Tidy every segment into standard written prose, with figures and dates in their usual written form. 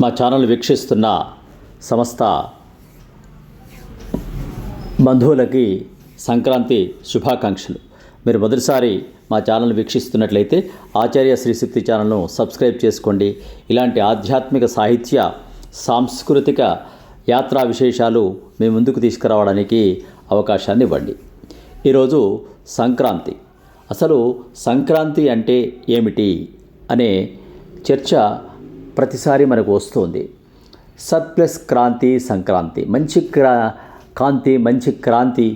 మా ఛానల్ వీక్షిస్తున్న సమస్త బంధువులకి సంక్రాంతి శుభాకాంక్షలు. మీరు మొదటిసారి మా ఛానల్ వీక్షిస్తున్నట్లయితే ఆచార్య శ్రీశక్తి ఛానల్ను సబ్స్క్రైబ్ చేసుకోండి. ఇలాంటి ఆధ్యాత్మిక సాహిత్య సాంస్కృతిక యాత్రా విశేషాలు మీ ముందుకు తీసుకురావడానికి అవకాశాన్ని ఇవ్వండి. ఈరోజు సంక్రాంతి. అసలు సంక్రాంతి అంటే ఏమిటి అనే చర్చ ప్రతిసారి మనకు వస్తుంది. సత్ ప్లస్ క్రాంతి సంక్రాంతి. మంచి కాంతి, మంచి క్రాంతి,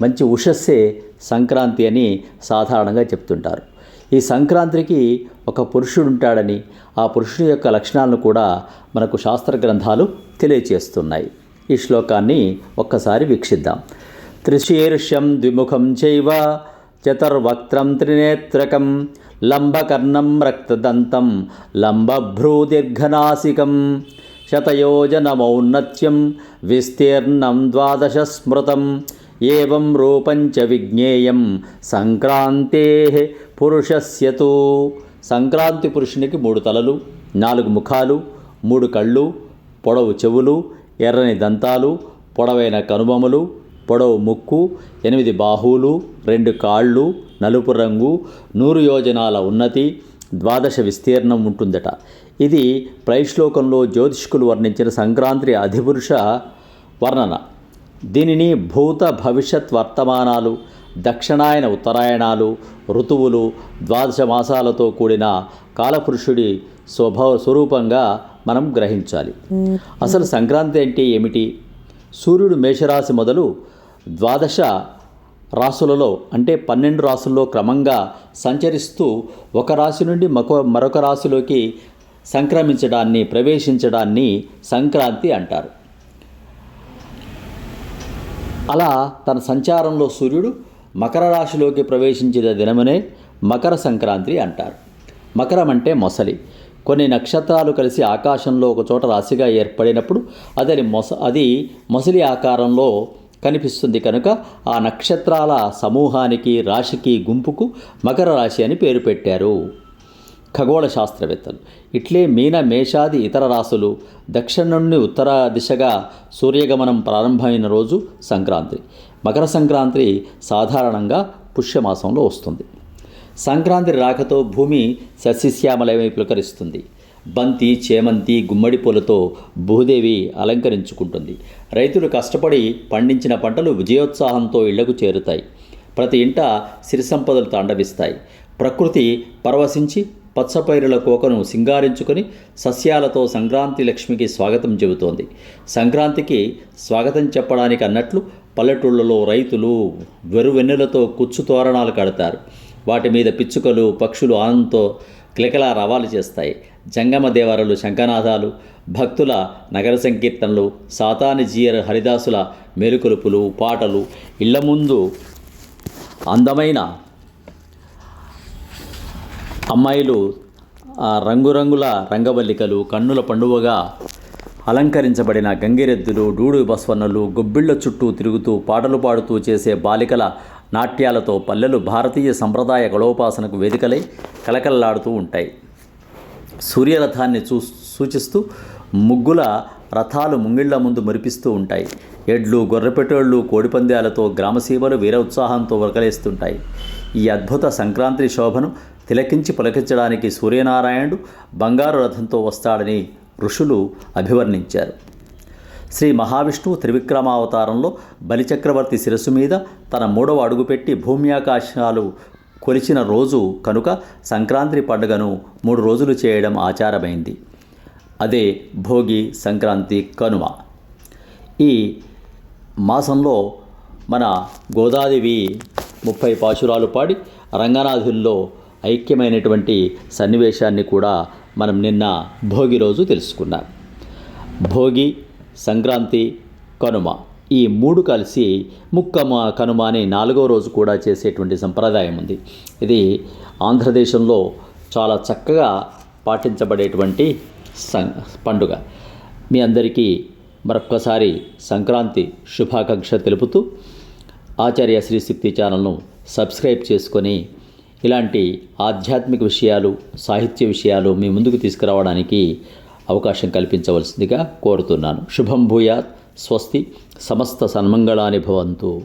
మంచి ఉషస్సే సంక్రాంతి అని సాధారణంగా చెప్తుంటారు. ఈ సంక్రాంతికి ఒక పురుషుడు ఉంటాడని, ఆ పురుషుడి యొక్క లక్షణాలను కూడా మనకు శాస్త్ర గ్రంథాలు తెలియచేస్తున్నాయి. ఈ శ్లోకాన్ని ఒక్కసారి వీక్షిద్దాం. త్రిశీర్షం ద్విముఖం చైవ చతుర్వక్త్రం త్రినేత్రకం లంబకర్ణం రక్తదంతం లంబభ్రూదీర్ఘనాసికం శతయోజనమౌన్నత్యం విస్తీర్ణం 12 స్మృతం ఏవం రూపంచ విజ్ఞేయం సంక్రాంతేః పురుషస్యతు. సంక్రాంతి పురుషునికి 3 తలలు, 4 ముఖాలు, 3 కళ్ళు, పొడవు చెవులు, ఎర్రని దంతాలు, పొడవైన కనుబొమలు, పొడవు ముక్కు, 8 బాహువులు, 2 కాళ్ళు, నలుపు రంగు, 100 యోజనాల ఉన్నతి, 12 విస్తీర్ణం ఉంటుందట. ఇది ప్రైశ్లోకంలో జ్యోతిష్కులు వర్ణించిన సంక్రాంతి అధిపురుష వర్ణన. దీనిని భూత భవిష్యత్ వర్తమానాలు, దక్షిణాయన ఉత్తరాయణాలు, ఋతువులు, 12 మాసాలతో కూడిన కాలపురుషుడి స్వరూపంగా మనం గ్రహించాలి. అసలు సంక్రాంతి అంటే ఏమిటి? సూర్యుడు మేషరాశి మొదలు 12 రాశులలో అంటే 12 రాశుల్లో క్రమంగా సంచరిస్తూ ఒక రాశి నుండి మరొక రాశిలోకి సంక్రమించడాన్ని, ప్రవేశించడాన్ని సంక్రాంతి అంటారు. అలా తన సంచారంలో సూర్యుడు మకర రాశిలోకి ప్రవేశించిన దినమునే మకర సంక్రాంతి అంటారు. మకరం అంటే మొసలి. కొన్ని నక్షత్రాలు కలిసి ఆకాశంలో ఒక చోట రాశిగా ఏర్పడినప్పుడు అది మొసలి ఆకారంలో కనిపిస్తుంది కనుక ఆ నక్షత్రాల సమూహానికి, రాశికి, గుంపుకు మకర రాశి అని పేరు పెట్టారు ఖగోళ శాస్త్రవేత్తలు. ఇట్లే మీన, మేషాది ఇతర రాశులు దక్షిణం నుండి ఉత్తర దిశగా సూర్యగమనం ప్రారంభమైన రోజు సంక్రాంతి. మకర సంక్రాంతి సాధారణంగా పుష్యమాసంలో వస్తుంది. సంక్రాంతి రాకతో భూమి సస్యశ్యామలమై పులకరిస్తుంది. బంతి, చేమంతి, గుమ్మడి పూలతో భూదేవి అలంకరించుకుంటుంది. రైతులు కష్టపడి పండించిన పంటలు విజయోత్సాహంతో ఇళ్లకు చేరుతాయి. ప్రతి ఇంట సిరి సంపదలు తాండవిస్తాయి. ప్రకృతి పరవశించి పచ్చపైరుల కోకను సింగారించుకొని సస్యాలతో సంక్రాంతి లక్ష్మికి స్వాగతం చెబుతోంది. సంక్రాంతికి స్వాగతం చెప్పడానికి అన్నట్లు పల్లెటూళ్ళలో రైతులు వెరువెన్నులతో కుచ్చు తోరణాలు కడతారు. వాటి మీద పిచ్చుకలు, పక్షులు ఆనందంతో కిలకిలా రవాలు చేస్తాయి. జంగమ దేవరలు, శంఖనాదాలు, భక్తుల నగర సంకీర్తనలు, సాతాని జీయర్ హరిదాసుల మేలుకొలుపులు, పాటలు, ఇళ్ల ముందు అందమైన అమ్మాయిలు రంగురంగుల రంగవల్లికలు, కన్నుల పండువగా అలంకరించబడిన గంగిరెద్దులు, డూడు బస్వన్నలు గొబ్బిళ్ల చుట్టూ తిరుగుతూ పాటలు పాడుతూ చేసే బాలికల నాట్యాలతో పల్లెలు భారతీయ సంప్రదాయ గళోపాసనకు వేదికలై కలకలలాడుతూ ఉంటాయి. సూర్యరథాన్ని సూచిస్తూ ముగ్గుల రథాలు ముంగిళ్ల ముందు మురిపిస్తూ ఉంటాయి. ఎడ్లు, గొర్రెపెట్టోళ్ళు, కోడిపందాలతో గ్రామసీమలు వీర ఉత్సాహంతో వరకలేస్తుంటాయి. ఈ అద్భుత సంక్రాంతి శోభను తిలకించి పులకించడానికి సూర్యనారాయణుడు బంగారు రథంతో వస్తాడని ఋషులు అభివర్ణించారు. శ్రీ మహావిష్ణువు త్రివిక్రమావతారంలో బలిచక్రవర్తి శిరస్సు మీద తన 3వ అడుగు పెట్టి భూమి ఆకాశాలు కొలిచిన రోజు కనుక సంక్రాంతి పండుగను 3 రోజులు చేయడం ఆచారమైంది. అదే భోగి, సంక్రాంతి, కనుమ. ఈ మాసంలో మన గోదాదేవి 30 పాశురాలు పాడి రంగనాథుల్లో ఐక్యమైనటువంటి సన్నివేశాన్ని కూడా మనం నిన్న భోగి రోజు తెలుసుకున్నాం. భోగి, సంక్రాంతి, కనుమ ఈ 3 కలిసి కనుమ అని 4వ రోజు కూడా చేసేటువంటి సంప్రదాయం ఉంది. ఇది ఆంధ్రదేశంలో చాలా చక్కగా పాటించబడేటువంటి పండుగ. మీ అందరికీ మరొక్కసారి సంక్రాంతి శుభాకాంక్ష తెలుపుతూ ఆచార్య శ్రీశక్తి ఛానల్ను సబ్స్క్రైబ్ చేసుకొని ఇలాంటి ఆధ్యాత్మిక విషయాలు, సాహిత్య విషయాలు మీ ముందుకు తీసుకురావడానికి అవకాశం కల్పించవలసిందిగా కోరుతున్నాను. శుభం భూయాత్. స్వస్తి. సమస్త సన్మంగళాని భవంతు.